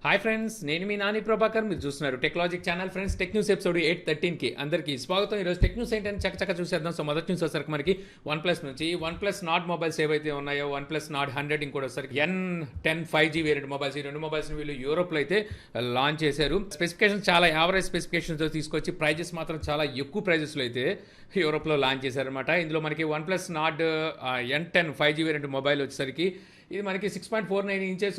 Hi friends, నేను మీ నాని ప్రభాకర్. మీరు చూస్తున్నారు technologic channel. Friends, tech news episode 813కి అందరికీ స్వాగతం. ఈరోజు టెక్ న్యూస్ ఏంటని చక్కచక్క చూసేద్దాం. సో మొదటి న్యూస్ వచ్చరికి మనకి OnePlus నుంచి OnePlus నాట్ మొబైల్స్ ఏవైతే ఉన్నాయో OnePlus నాట్ 100 ఇంకోటి వచ్చరికి N10 5G వేరియంట్ మొబైల్స్, ఈ రెండు మొబైల్స్ని వీళ్ళు యూరోప్లో అయితే లాంచ్ చేశారు. స్పెసిఫికేషన్స్ చాలా యావరేజ్ స్పెసిఫికేషన్తో తీసుకొచ్చి ప్రైజెస్ మాత్రం చాలా ఎక్కువ ప్రైజెస్లో అయితే యూరోప్లో లాంచ్ చేశారనమాట. ఇందులో మనకి OnePlus not N10 5G variant mobile వచ్చేసరికి ఇది మనకి 6.49 inches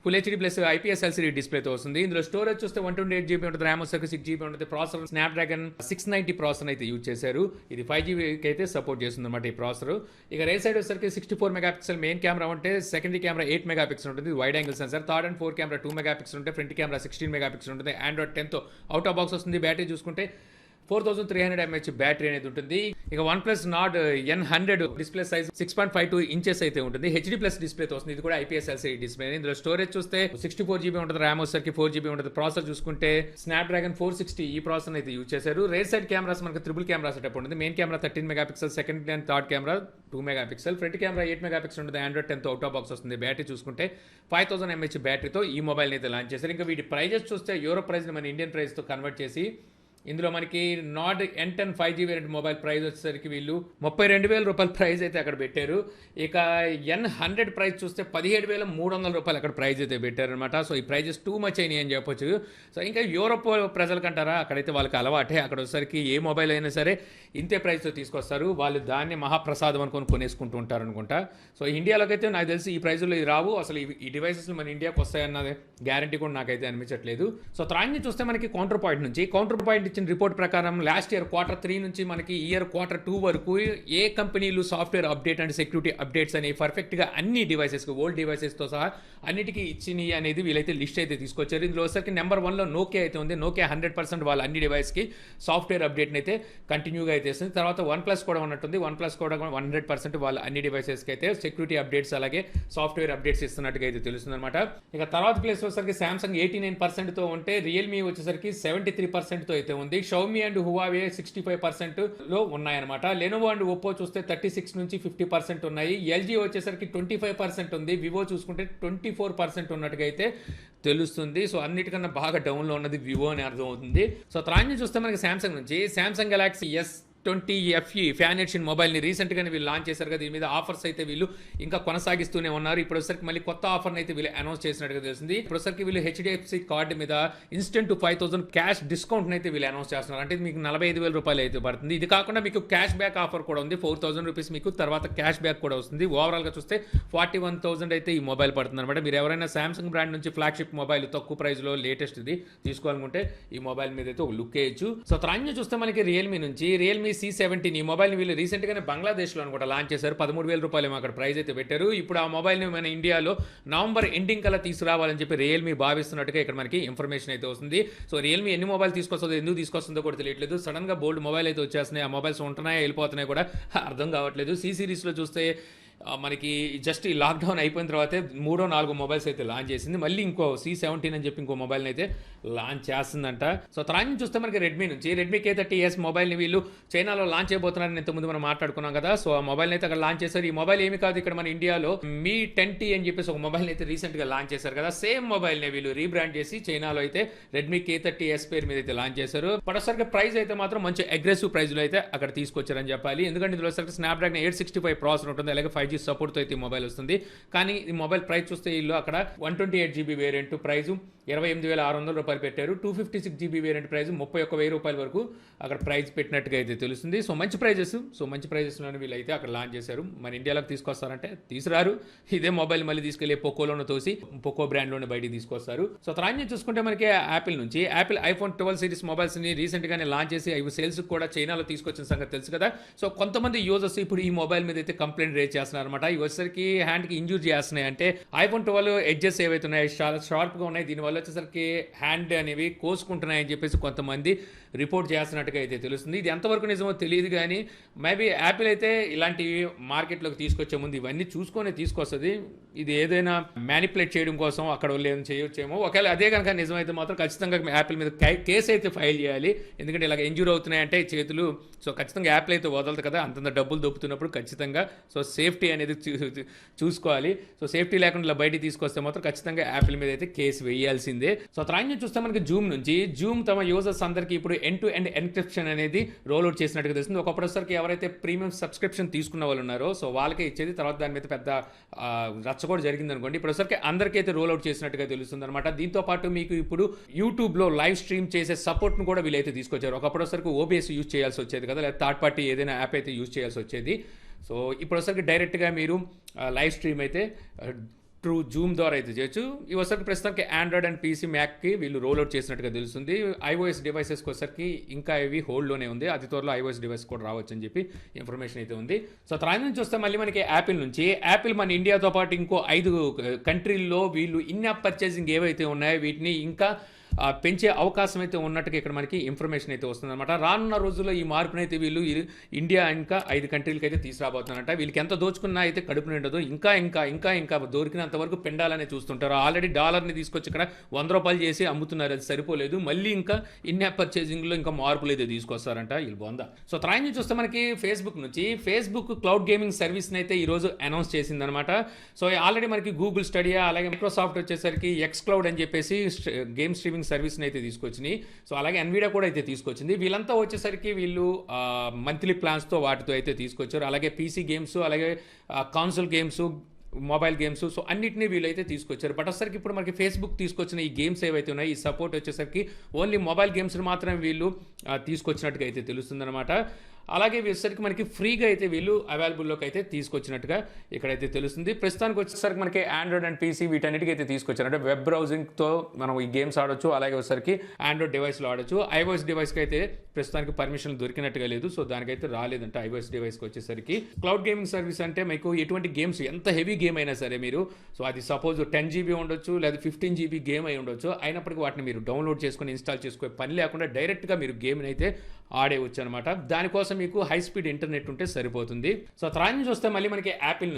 full HD plus IPS LCD డిస్ప్లేతో వస్తుంది. ఇందులో స్టోరేజ్ చూస్తే 128GB ఉంటుంది, ర్యామ్ వచ్చేసరికి 6GB ఉంటుంది. ప్రాసెసర్ స్నాప్డ్రాగన్ 690 ప్రాసెసర్ అయితే యూజ్ చేశారు. ఇది 5Gకి అయితే సపోర్ట్ చేస్తుంది అనమాట ఈ ప్రాసెసర్. ఇక రైట్ సైడ్ వచ్చేసరికి 64 మెగాపిక్సెల్ మెయిన్ కెమెరా ఉంటే సెకండరీ కెమెరా 8 మెగాపిక్సెల్ ఉంటుంది, wide angle censor. Third and fourth camera 2 megapixel ఉంటే ఫ్రంట్ కెమెరా 16 మెగాపిక్సెల్ ఉంటుంది. Android 10తో అవుట్ ఆఫ్ బాక్స్ వస్తుంది. బ్యాటరీ చూసుకుంటే 4300 mAh బ్యాటరీ అనేది ఉంటుంది. ఇక OnePlus not N100 display size 6.52 inches అయితే ఉంటుంది. హెచ్డీ ప్లస్ డిస్ప్లేతో వస్తుంది. ఇది కూడా IPS LCD డిస్ప్లే. ఇందులో స్టోరేజ్ చూస్తే 64GB ఉంటుంది, ర్యామ్ వచ్చేసరికి 4GB ఉంటుంది. ప్రాసెసర్ చూసుకుంటే స్నాప్డ్రాగన్ 460 ఈ ప్రాసెసర్ అయితే యూజ్ చేశారు. రేర్ సైడ్ కెమెరాస్ మనకి ట్రిపుల్ కెమెరా సెటప్ ఉంటుంది. Main camera 13 megapixel, second and third camera 2 megapixel, front camera 8 megapixel ఉంటుంది. Android 10తో అవుట్ ఆఫ్ బాక్స్ వస్తుంది. బ్యాటరీ చూసుకుంటే 5000 mAh బ్యాటరీతో ఈ మొబైల్ అయితే లాంచ్ చేశారు. ఇంకా వీటి ప్రైజెస్ చూస్తే యూరోప్ ప్రైస్ మన ఇండియన్ ప్రైస్తో కన్వర్ట్ చేసి ఇందులో మనకి not N10 5G variant mobile price వచ్చేసరికి వీళ్ళు 32,000 రూపాయల ప్రైస్ అయితే అక్కడ పెట్టారు. ఇక N100 ప్రైస్ చూస్తే 17,300 రూపాయలు అక్కడ ప్రైస్ అయితే పెట్టారనమాట. సో ఈ ప్రైజెస్ టూ మచ్ అయినాయి అని చెప్పొచ్చు. సో ఇంకా యూరోప్ ప్రజలకంటారా, అక్కడైతే వాళ్ళకి అలవాటే. అక్కడ వచ్చేసరికి ఏ మొబైల్ అయినా సరే ఇంతే ప్రైస్తో తీసుకొస్తారు. వాళ్ళు దాన్ని మహాప్రసాదం అనుకొని కొనేసుకుంటూ ఉంటారు అనుకుంటా. సో ఇండియాలోకి అయితే నాకు తెలిసి ఈ ప్రైజుల్లో ఇది రావు. అసలు ఈ డివైసెస్ మన ఇండియాకి వస్తాయన్నది గ్యారంటీ కూడా నాకైతే అనిపించట్లేదు. సో త్రాంగి చూస్తే మనకి కౌంటర్ పాయింట్ ఇచ్చిన రిపోర్ట్ ప్రకారం లాస్ట్ ఇయర్ Q3 నుంచి మనకి ఇయర్ Q2 వరకు ఏ కంపెనీలు software update and security updates అనేవి పర్ఫెక్ట్గా అన్ని డివైసెస్కి, ఓల్డ్ డివైసెస్తో సహా అన్నిటికీ ఇచ్చినాయి అనేది వీళ్ళైతే లిస్ట్ అయితే తీసుకొచ్చారు. ఇందులో వచ్చరికి నెంబర్ 1లో నోకియా అయితే ఉంది. నోకియా 100% వాళ్ళ అన్ని డివైస్కి సాఫ్ట్వేర్ అప్డేట్ని అయితే కంటిన్యూగా అయితే ఇస్తుంది. తర్వాత OnePlus కూడా ఉన్నట్టుంది. OnePlus కూడా 100% వాళ్ళ అన్ని డివైసెస్కి అయితే సెక్యూరిటీ అప్డేట్స్ అలాగే సాఫ్ట్వేర్ అప్డేట్స్ ఇస్తున్నట్టుగా అయితే తెలుస్తుంది అనమాట. ఇక తర్వాత ప్లేస్ వచ్చేసరికి Samsung 89%తో ఉంటే రియల్మీ వచ్చేసరికి 73%తో అయితే ఉంది. షౌమి అండ్ హువావే 65% లో ఉన్నాయన్నమాట. లెనోవో అండ్ ఒప్పో చూస్తే 36 నుంచి 50% ఉన్నాయి. ఎల్జీ వచ్చేసరికి 25% ఉంది. వివో చూసుకుంటే 24% ఉన్నట్టుగా అయితే తెలుస్తుంది. సో అన్నిటికన్నా బాగా డౌన్లో ఉన్నది వివో అని అర్థం అవుతుంది. సో త్రాంజి చూస్తే మనకి సామ్సంగ్ నుంచి Samsung Galaxy S20 FE fan edition మొబైల్ని రీసెంట్గానే వీళ్ళు లాంచ్ చేశారు కదా. దీని మీద ఆఫర్స్ అయితే వీళ్ళు ఇంకా కొనసాగిస్తూనే ఉన్నారు. ఇప్పుడు వచ్చరికి మళ్ళీ కొత్త ఆఫర్ని అయితే వీళ్ళు అనౌన్స్ చేసినట్టుగా తెలిసింది. ఇప్పుడు వచ్చరికి వీళ్ళు HDFC కార్డు మీద ఇన్స్టెంట్ 5,000 క్యాష్ డిస్కౌంట్ అయితే వీళ్ళు అనౌన్స్ చేస్తున్నారు. అంటే మీకు 45,000 రూపాయలు అయితే పడుతుంది. ఇది కాకుండా మీకు క్యాష్ బ్యాక్ ఆఫర్ కూడా ఉంది. 4,000 రూపీస్ మీకు తర్వాత క్యాష్ బ్యాక్ కూడా వస్తుంది. ఓవరాల్గా చూస్తే 41,000 అయితే ఈ మొబైల్ పడుతుంది అనమాట. మీరు ఎవరైనా సామ్సంగ్ బ్రాండ్ నుంచి ఫ్లాగ్షిప్ మొబైల్ తక్కువ ప్రైస్లో లేటెస్ట్ ఇది తీసుకోవాలనుకుంటే ఈ మొబైల్ మీద అయితే ఒక లుక్ వేయచ్చు. సో త్రాంజి చూస్తే మనకి రియల్మీ నుంచి రియల్మీ C17 ఈ మొబైల్ని వీళ్ళు రీసెంట్గానే బంగ్లాదేశ్లో అనుకుంటా లాంచ్ చేశారు. 13,000 రూపాయలు అక్కడ ప్రైస్ అయితే పెట్టారు. ఇప్పుడు ఆ మొబైల్ని మన ఇండియాలో నవంబర్ ఎండింగ్ కల్లా తీసుకురావాలని చెప్పి రియల్మీ భావిస్తున్నట్టుగా ఇక్కడ మనకి ఇన్ఫర్మేషన్ అయితే వస్తుంది. సో రియల్మీ ఎన్ని మొబైల్ తీసుకొస్తుందో, ఎందుకు తీసుకొస్తుందో కూడా తెలియట్లేదు. సడన్గా బోల్డ్ మొబైల్ అయితే వచ్చేస్తున్నాయి. ఆ మొబైల్స్ ఉంటున్నాయా వెళ్ళిపోతున్నాయి కూడా అర్థం కావట్లేదు. C సిరీస్లో చూస్తే మనకి జస్ట్ ఈ లాక్డౌన్ అయిపోయిన తర్వాతే 3-4 మొబైల్స్ అయితే లాంచ్ చేసింది. మళ్ళీ ఇంకో C17 అని చెప్పి ఇంకో మొబైల్ని అయితే లాంచ్ చేస్తుందంట. సో త్రాంజి చూస్తే మనకి రెడ్మీ నుంచి రెడ్మీ K30s మొబైల్ని వీళ్ళు చైనాలో లాంచ్ అయిపోతున్నారని ఇంతకుముందు మనం మాట్లాడుకున్నాం కదా. సో ఆ మొబైల్ని అయితే అక్కడ లాంచ్ చేశారు. ఈ మొబైల్ ఏమి కాదు, ఇక్కడ మన ఇండియాలో Mi 10T అని చెప్పేసి ఒక మొబైల్ని అయితే రీసెంట్గా లాంచ్ చేశారు కదా. సేమ్ మొబైల్ని వీళ్ళు రీబ్రాండ్ చేసి చైనాలో అయితే రెడ్మీ K30s పేరు మీద అయితే లాంచ్ చేశారు. బట్ ఒకసారి ప్రైస్ అయితే మాత్రం మంచి అగ్రెసివ్ ప్రైస్లో అయితే అక్కడ తీసుకొచ్చారని చెప్పాలి. ఎందుకంటే ఇందులో ఒకసారి స్నాప్డ్రాగన్ 865 ప్రాసెసర్ ఉంటుంది, అలాగే 5G సపోర్ట్తో అయితే ఈ మొబైల్ వస్తుంది. కానీ ఈ మొబైల్ ప్రైస్ చూస్తే వీళ్ళు అక్కడ 128GB వేరియంట్ ప్రైజు 28,600 రూపాయలు పెట్టారు. 256GB వేరియంట్ ప్రైస్ 31,000 రూపాయల వరకు అక్కడ ప్రైస్ పెట్టినట్టుగా అయితే తెలుస్తుంది. సో మంచి ప్రైజెస్లోనే వీళ్ళు అయితే అక్కడ లాంచ్ చేశారు. మన ఇండియాలోకి తీసుకొస్తారంటే తీసుకురారు. ఇదే మొబైల్ మళ్ళీ తీసుకెళ్లి పోకోలోనే తోసి పోకో బ్రాండ్లోనే బయటికి తీసుకొస్తారు. సో త్రాంజి చూసుకుంటే మనకి యాపిల్ నుంచి యాపిల్ iPhone 12 సిరీస్ మొబైల్స్ని రీసెంట్గానే లాంచ్ చేసి అవి సేల్స్ కూడా చైనాలో తీసుకొచ్చిన సంగతి తెలుసు కదా. సో కొంతమంది యూజర్స్ ఇప్పుడు ఈ మొబైల్ మీద అయితే కంప్లైంట్ రేజ్ చేస్తున్నారు అనమాట. ఇవి వచ్చేసరికి హ్యాండ్కి ఇంజూర్ చేస్తున్నాయి. అంటే iPhone 12 ఎడ్జెస్ ఏవైతే ఉన్నాయో చాలా షార్ప్గా ఉన్నాయి. దీనివల్ల వచ్చేసరికి హ్యాండ్ అనేవి కోసుకుంటున్నాయని చెప్పేసి కొంతమంది రిపోర్ట్ చేస్తున్నట్టుగా అయితే తెలుస్తుంది. ఇది ఎంతవరకు నిజమో తెలియదు, కానీ మేబీ యాపిల్ అయితే ఇలాంటి మార్కెట్లోకి తీసుకొచ్చే ముందు ఇవన్నీ చూసుకొని తీసుకొస్తుంది. ఇది ఏదైనా మ్యానిపులేట్ చేయడం కోసం అక్కడ వాళ్ళు ఏమైనా చేయొచ్చేమో. ఒకవేళ అదే కనుక నిజమైతే మాత్రం ఖచ్చితంగా యాపిల్ మీద కేసు అయితే ఫైల్ చేయాలి. ఎందుకంటే ఇలాగ ఇంజూర్ అవుతున్నాయంటే చేతులు. సో ఖచ్చితంగా యాపిల్ అయితే వదలదు కదా, అంతంత డబ్బులు దొబ్బుతున్నప్పుడు ఖచ్చితంగా. సో సేఫ్టీ సేఫ్టీ అనేది చూసుకోవాలి. సో సేఫ్టీ లేకుండా ఇలా బయటికి తీసుకొస్తే మాత్రం ఖచ్చితంగా యాపిల్ మీద అయితే కేసు వేయాల్సిందే. సో తర్వాత చూస్తే మనకి జూమ్ తమ యూజర్స్ అందరికీ ఇప్పుడు ఎండ్ టు ఎండ్ ఎన్క్రిప్షన్ అనేది రోల్ అవుట్ చేసినట్టుగా తెలుస్తుంది. ఒకప్పటిసరికి ఎవరైతే ప్రీమియం సబ్స్క్రిప్షన్ తీసుకున్న వాళ్ళు ఉన్నారో సో వాళ్ళకే ఇచ్చేది, తర్వాత దాని మీద పెద్ద రచ్చ కూడా జరిగింది అనుకోండి. ఇప్పటిసరికి అందరికీ అయితే రోల్ అవుట్ చేసినట్టుగా తెలుస్తుంది అనమాట. దీంతో పాటు మీకు ఇప్పుడు యూట్యూబ్లో లైవ్ స్ట్రీమ్ చేసే సపోర్ట్ను కూడా వీళ్ళైతే తీసుకొచ్చారు. ఒకప్పటిసరికి ఓబీఎస్ యూజ్ చేయాల్సి వచ్చేది కదా, లేదా థర్డ్ పార్టీ ఏదైనా యాప్ అయితే యూజ్ చేయాల్సి వచ్చేది. సో ఇప్పటిసరికి డైరెక్ట్గా మీరు లైవ్ స్ట్రీమ్ అయితే త్రూ జూమ్ ద్వారా అయితే చేయొచ్చు. ఈ వచ్చరికి ప్రస్తుతానికి ఆండ్రాయిడ్ అండ్ పీసీ మ్యాక్కి వీళ్ళు రోల్ అవుట్ చేసినట్టుగా తెలుస్తుంది. ఐఓఎస్ డివైసెస్కి వచ్చరికి ఇంకా ఇవి హోల్డ్లోనే ఉంది. అతి త్వరలో ఐఓఎస్ డివైస్ కూడా రావచ్చు అని చెప్పి ఇన్ఫర్మేషన్ అయితే ఉంది. సో తర్వాత నుంచి వస్తే మళ్ళీ మనకి యాపిల్ మన ఇండియాతో పాటు ఇంకో 5 కంట్రీల్లో వీళ్ళు ఇన్ యాప్ పర్చేసింగ్ ఏవైతే ఉన్నాయో వీటిని ఇంకా పెంచే అవకాశం అయితే ఉన్నట్టుగా ఇక్కడ మనకి ఇన్ఫర్మేషన్ అయితే వస్తుందన్నమాట. రానున్న రోజుల్లో ఈ మార్పునైతే వీళ్ళు ఇండియా ఇంకా 5 కంట్రీలకి అయితే తీసుకురాబోతున్నారంట. వీళ్ళకి ఎంత దోచుకున్నా అయితే కడుపు నిండదు, ఇంకా దొరికినంత వరకు పెండాలనే చూస్తుంటారు. ఆల్రెడీ డాలర్ని తీసుకొచ్చి ఇక్కడ ₹100 చేసి అమ్ముతున్నారు, అది సరిపోలేదు. మళ్ళీ ఇంకా ఇన్ యాప్ పర్చేసింగ్లో ఇంకా మార్పులు అయితే తీసుకొస్తారంట వీళ్ళు బొంద. సో తర్వాత నుంచి చూస్తే మనకి ఫేస్బుక్ క్లౌడ్ గేమింగ్ సర్వీస్ని అయితే ఈరోజు అనౌన్స్ చేసిందనమాట. సో ఆల్రెడీ మనకి గూగుల్ స్టడియా అలాగే మైక్రోసాఫ్ట్ వచ్చేసరికి ఎక్స్ క్లౌడ్ అని చెప్పేసి గేమ్ స్ట్రీమింగ్ సర్వీస్ని అయితే తీసుకొచ్చినాయి. సో అలాగే ఎన్విడియా కూడా అయితే తీసుకొచ్చింది. వీళ్ళంతా వచ్చేసరికి వీళ్ళు మంత్లీ ప్లాన్స్తో వాటితో అయితే తీసుకొచ్చారు. అలాగే పీసీ గేమ్స్, అలాగే console games, mobile games, so అన్నిటినీ వీళ్ళైతే తీసుకొచ్చారు. బట్ వచ్చేసరికి ఇప్పుడు మనకి ఫేస్బుక్ తీసుకొచ్చిన ఈ గేమ్స్ ఏవైతే ఉన్నాయి, ఈ సపోర్ట్ వచ్చేసరికి ఓన్లీ మొబైల్ గేమ్స్ని మాత్రమే వీళ్ళు తీసుకొచ్చినట్టుగా అయితే తెలుస్తుందన్నమాట. అలాగే వచ్చేసరికి మనకి ఫ్రీగా అయితే వీళ్ళు అవైలబుల్లోకి అయితే తీసుకొచ్చినట్టుగా ఇక్కడైతే తెలుస్తుంది. ప్రస్తుతానికి వచ్చేసరికి మనకి ఆండ్రాయిడ్ అండ్ పీసీ వీటన్నిటికీ అయితే తీసుకొచ్చారు. అంటే వెబ్ బ్రౌజింగ్తో మనం ఈ గేమ్స్ ఆడొచ్చు, అలాగే వచ్చేసరికి ఆండ్రాయిడ్ డివైస్లో ఆడొచ్చు. ఐఓఎస్ డివైస్కి అయితే ప్రస్తుతానికి పర్మిషన్ దొరికినట్టుగా లేదు, సో దానికైతే రాలేదంటే ఐఓఎస్ డివైస్కి వచ్చేసరికి. క్లౌడ్ గేమింగ్ సర్వీస్ అంటే మీకు ఎటువంటి గేమ్స్, ఎంత హెవీ గేమ్ అయినా సరే మీరు, సో అది సపోజ్ 10 GB ఉండొచ్చు లేదా 15 GB గేమ్ అయి ఉండొచ్చు, అయినప్పటికీ వాటిని మీరు డౌన్లోడ్ చేసుకొని ఇన్స్టాల్ చేసుకునే పని లేకుండా డైరెక్ట్గా మీరు గేమ్ని అయితే ఆడేవచ్చు అనమాట. దానికోసం మీకు హై స్పీడ్ ఇంటర్నెట్ ఉంటే సరిపోతుంది. సో తర్వాత నుంచి వస్తే మళ్ళీ మనకి యాపిల్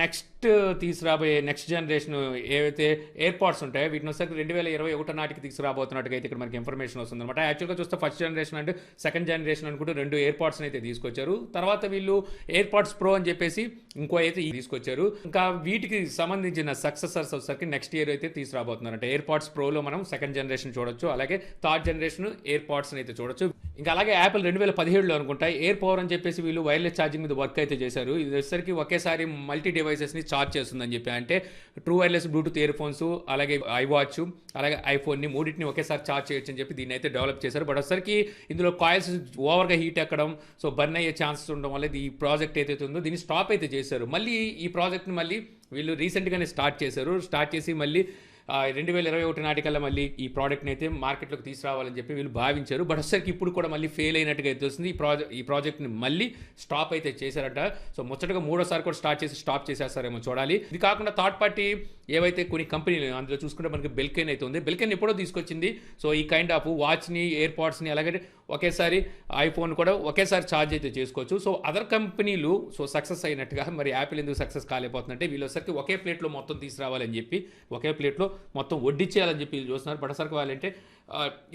నెక్స్ట్ తీసుకురాబోయే నెక్స్ట్ జనరేషన్ ఏవైతే ఎయిర్పాడ్స్ ఉంటాయో వీటిని వచ్చేసరికి 2021 నాటికి తీసుకురాబోతున్నట్టుగా అయితే ఇక్కడ మనకి ఇన్ఫర్మేషన్ వస్తుంది అనమాట. యాక్చువల్గా చూస్తే ఫస్ట్ జనరేషన్ అంటే సెకండ్ జనరేషన్ అనుకుంటూ 2 ఎయిర్పాడ్స్ని అయితే తీసుకొచ్చారు. తర్వాత వీళ్ళు ఎయిర్పాడ్స్ ప్రో అని చెప్పేసి ఇంకో అయితే తీసుకొచ్చారు. ఇంకా వీటికి సంబంధించిన సక్సెసర్స్ వచ్చేసరికి నెక్స్ట్ ఇయర్ అయితే తీసుకురాబోతున్నారంట. ఎయిర్పాడ్స్ ప్రోలో మనం సెకండ్ జనరేషన్ చూడొచ్చు, అలాగే థర్డ్ జనరేషన్ ఎయిర్పాడ్స్ అయితే చూడొచ్చు. ఇంకా అలాగే యాపిల్ 2017లో అనుకుంటా ఎయిర్ పవర్ అని చెప్పేసి వీళ్ళు వైర్లెస్ ఛార్జింగ్ మీద వర్క్ అయితే చేశారు. ఇది వచ్చేసరికి ఒకేసారి మల్టీ డివైసెస్ని ఛార్జ్ చేస్తుందని చెప్పి, అంటే true wireless Bluetooth ear phones, అలాగే ఐవాచ్, అలాగే ఐఫోన్ని మూడింటిని ఒకేసారి ఛార్జ్ చేయొచ్చు అని చెప్పి దీన్ని అయితే డెవలప్ చేశారు. బట్ వచ్చేసరికి ఇందులో కాయిల్స్ ఓవర్గా హీట్ ఎక్కడం, సో బర్న్ అయ్యే ఛాన్సెస్ ఉండడం వల్ల ఈ ప్రాజెక్ట్ ఏదైతే ఉందో దీన్ని స్టాప్ అయితే చేశారు. మళ్ళీ ఈ ప్రాజెక్ట్ని మళ్ళీ వీళ్ళు రీసెంట్గానే స్టార్ట్ చేసి మళ్ళీ 2021 నాటికల్లా మళ్ళీ ఈ ప్రోడక్ట్ని అయితే మార్కెట్లోకి తీసుకురావాలని చెప్పి వీళ్ళు భావించారు. బట్ వచ్చేసరికి ఇప్పుడు కూడా మళ్ళీ ఫెయిల్ అయినట్టుగా అయితే వస్తుంది. ఈ ప్రాజెక్ట్ని మళ్ళీ స్టాప్ అయితే చేశారట. సో ముచ్చటగా 3వ సారి కూడా స్టాప్ చేసేస్తారేమో చూడాలి. ఇది కాకుండా థర్డ్ పార్టీ ఏవైతే కొన్ని కంపెనీలు అందులో చూసుకుంటే మనకి బెల్కెన్ అయితే ఉంది. బెల్కెన్ ఎప్పుడో తీసుకొచ్చింది. సో ఈ కైండ్ ఆఫ్ వాచ్ని, ఎయిర్పాడ్స్ని, అలాగే ఒకేసారి ఐఫోన్ కూడా ఒకేసారి ఛార్జ్ అయితే చేసుకోవచ్చు. సో అదర్ కంపెనీలు సో సక్సెస్ అయినట్టుగా మరి యాపిల్ ఎందుకు సక్సెస్ కాలేకపోతుందంటే వీళ్ళు వచ్చరికి ఒకే ప్లేట్లో మొత్తం తీసుకురావాలని చెప్పి, ఒకే ప్లేట్లో మొత్తం వడ్డించేయాలని చెప్పి వీళ్ళు చూస్తున్నారు. బట్ వాళ్ళంటే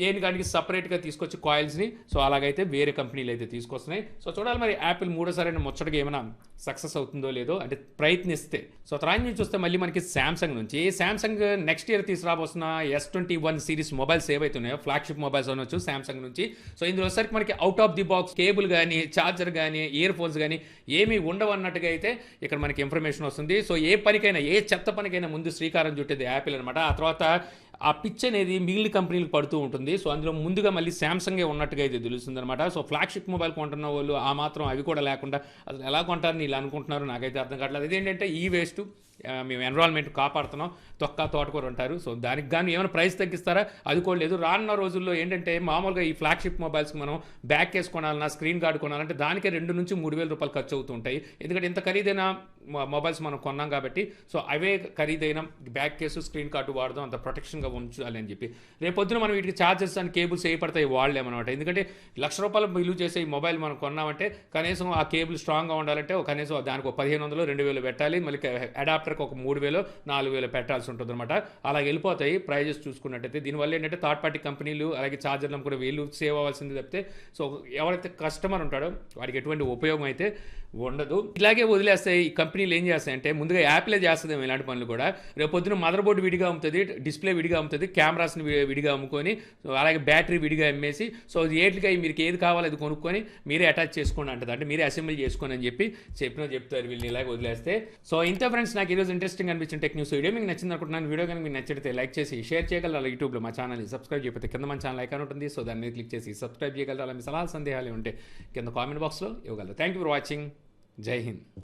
ఏనికానికి సపరేట్గా తీసుకొచ్చి కాయిల్స్ని, సో అలాగైతే వేరే కంపెనీలు అయితే తీసుకొస్తున్నాయి. సో చూడాలి మరి యాపిల్ 3వ సారి ముచ్చటగా ఏమైనా సక్సెస్ అవుతుందో లేదో, అంటే ప్రయత్నిస్తే. సో తర్వాత నుంచి చూస్తే మళ్ళీ మనకి శాంసంగ్ నెక్స్ట్ ఇయర్ తీసుకురాబోతున్న S21 సిరీస్ మొబైల్స్ ఏవైతే ఉన్నాయో ఫ్లాగ్షిప్ మొబైల్స్ అనొచ్చు శాంసంగ్ నుంచి. సో ఇందులో వచ్చరికి మనకి out of the box cable కానీ, ఛార్జర్ కానీ, ఇయర్ ఫోన్స్ కానీ ఏమీ ఉండవు అన్నట్టుగా అయితే ఇక్కడ మనకి ఇన్ఫర్మేషన్ వస్తుంది. సో ఏ చెత్త పనికైనా ముందు శ్రీకారం చుట్టేది యాపిల్ అనమాట. ఆ తర్వాత ఆ పిచ్ అనేది మిగిలిన కంపెనీలకు పడుతూ ఉంటుంది. సో అందులో ముందుగా మళ్ళీ శాంసంగే ఉన్నట్టుగా అయితే తెలుస్తుంది అనమాట. సో ఫ్లాగ్షిప్ మొబైల్ కొంటున్న వాళ్ళు ఆ మాత్రం అవి కూడా లేకుండా అసలు ఎలా కొంటారని ఇలా అనుకుంటున్నారు, నాకైతే అర్థం కావట్లేదు. అదేంటంటే ఈ వేస్ట్ మేము ఎన్విరాన్మెంట్ కాపాడుతున్నాం, తోటకూర ఉంటారు. సో దానికి కానీ ఏమైనా ప్రైస్ తగ్గిస్తారా, అది కూడా లేదు. రానున్న రోజుల్లో ఏంటంటే మామూలుగా ఈ ఫ్లాగ్షిప్ మొబైల్స్కి మనం బ్యాక్ కేస్ కొనాలన్నా, స్క్రీన్ గార్డ్ కొనాలంటే దానికే 2 నుంచి 3 వేల రూపాయలు ఖర్చు అవుతుంటాయి. ఎందుకంటే ఇంత ఖరీదైన మొబైల్స్ మనం కొన్నాం కాబట్టి, సో అవే ఖరీదైన బ్యాక్ కేసు, స్క్రీన్ కార్డు వాడదాం, అంత ప్రొటెక్షన్గా ఉంచాలి అని చెప్పి. రేపొద్దున మనం వీటికి ఛార్జెస్ అండ్ కేబుల్స్ ఏ పడతాయి వాడలేమన్నమాట. ఎందుకంటే ₹1,00,000 విలువ చేసే ఈ మొబైల్ మనం కొన్నామంటే కనీసం ఆ కేబుల్ స్ట్రాంగ్గా ఉండాలంటే కనీసం దానికి 1,500 2,000 పెట్టాలి. మళ్ళీ అడాప్టర్ అడాప్టర్కి ఒక 3,000 4,000 పెట్టాల్సి ఉంటుంది అనమాట. అలా వెళ్ళిపోతాయి ప్రైజెస్ చూసుకున్నట్టయితే. దీనివల్ల ఏంటంటే థర్డ్ పార్టీ కంపెనీలు అలాగే ఛార్జర్లు కూడా వీళ్ళు సేవ్ అవ్వాల్సింది తప్పితే సో ఎవరైతే కస్టమర్ ఉంటాడో వాడికి ఎటువంటి ఉపయోగం అయితే ఉండదు. ఇలాగే వదిలేస్తాయి ఈ కంపెనీలు. ఏం చేస్తాయంటే ముందుగా యాప్లే చేస్తుంది ఇలాంటి పనులు కూడా. రేపు పొద్దున మదర్ బోర్డు విడిగా అమ్ముతుంది, డిస్ప్లే విడిగా అమ్ముతుంది, కెమెరాస్ని విడిగా అమ్ముకొని అలాగే బ్యాటరీ విడిగా అమ్మేసి సో ఏట్లకి మీకు ఏది కావాలో అది కొనుక్కొని మీరే అటాచ్ చేసుకోండి అంటది. అంటే మీరే అసెంబ్లీ చేసుకోండి అని చెప్తారు వీళ్ళని ఇలాగే వదిలేస్తే. సో ఇంత ఫ్రెండ్స్, నాకు ఈరోజు ఇంట్రెస్టింగ్ అనిపించిన టెక్ న్యూస్ వీడియో మీకు నచ్చింది అనుకుంటున్నాను. వీడియో కానీ మీకు నచ్చితే లైక్ చేసి షేర్ చేయగలరు. అలా యూట్యూబ్లో మా ఛానల్ని సబ్స్క్రైబ్ చేయకపోతే కింద మన ఛానల్ ఐకాన్ ఉంటుంది, సో దాన్ని క్లిక్ చేసి సబ్స్క్రైబ్ చేయగలరు. అలా మీ సలహాలు సందేహాలు ఉంటే కింద కామెంట్ బాక్స్లో ఇవ్వగలరు. Thank you for watching. జై హింద్.